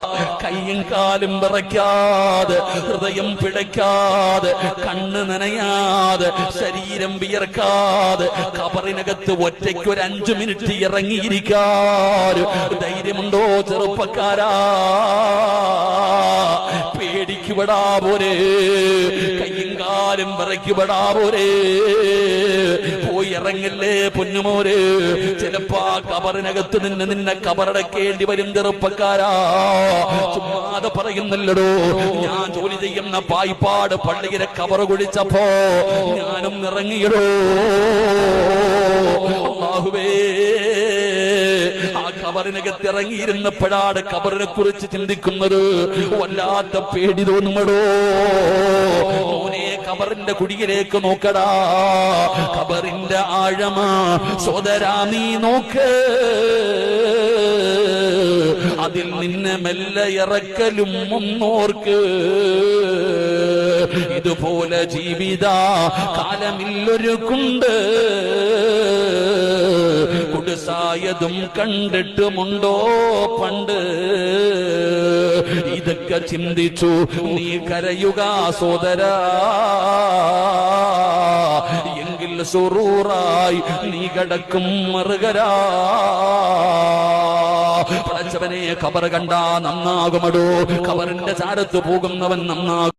കയ്യും കാലും വിറയ്ക്കാതെ, ഹൃദയം പിടയ്ക്കാതെ, കണ്ണ് നനയാതെ, ശരീരം വിയർക്കാതെ ഖബറിനകത്ത് ഒറ്റയ്ക്ക് ഒരു 5 മിനിറ്റ് ഇറങ്ങിയിരിക്കാൻ ധൈര്യമുണ്ടോ ചെറുപ്പക്കാരാ? പേടിക്കുപെടാ പോരെ, കയ്യും കാലും വിറയ്ക്കുപെടാ പോരെ, പോയി ഇറങ്ങില്ലേ പൊന്നുമോര്. ചിലപ്പോ ആ ഖബറിനകത്ത് നിന്നെ ഖബറടക്കേണ്ടി വരും ചെറുപ്പക്കാരാ. ചുമ്മാതെ പറയുന്നില്ലടോ. ഞാൻ ജോലി ചെയ്യുന്ന പായിപ്പാട് പള്ളിയിലെ ഖബറ് കുഴിച്ചപ്പോ ഞാനും ഇറങ്ങിയടോ. അല്ലാഹുവേ, ആ ഖബറിനകത്ത് ഇറങ്ങിയിരുന്നപ്പോഴാണ് ഖബറിനെ കുറിച്ച് ചിന്തിക്കുന്നത്. വല്ലാത്ത പേടി തോന്നുമടോ. മോനെ, ഖബറിന്റെ കുടിയിലേക്ക് നോക്കടാ. ഖബറിന്റെ ആഴമാ സോദരാ, നീ നോക്ക്. അതിൽ നിന്നെ മെല്ലെ ഇറക്കലും ഒന്നോർക്ക്. ഇതുപോലെ ജീവിത കാലമില്ലൊരു കുണ്ട് കുടുസായതും കണ്ടിട്ടുമുണ്ടോ പണ്ട്. ഇതൊക്കെ ചിന്തിച്ചു നീ കരയുക സോദരാ, എങ്കിൽ സുറൂറായി നീ കിടക്കും മറുകരാ. പടച്ചവനെ, ഖബർ കണ്ടാ നന്നാകുമടോ. ഖബറിന്റെ ചാരത്ത് പോകുന്നവൻ നന്നാകും.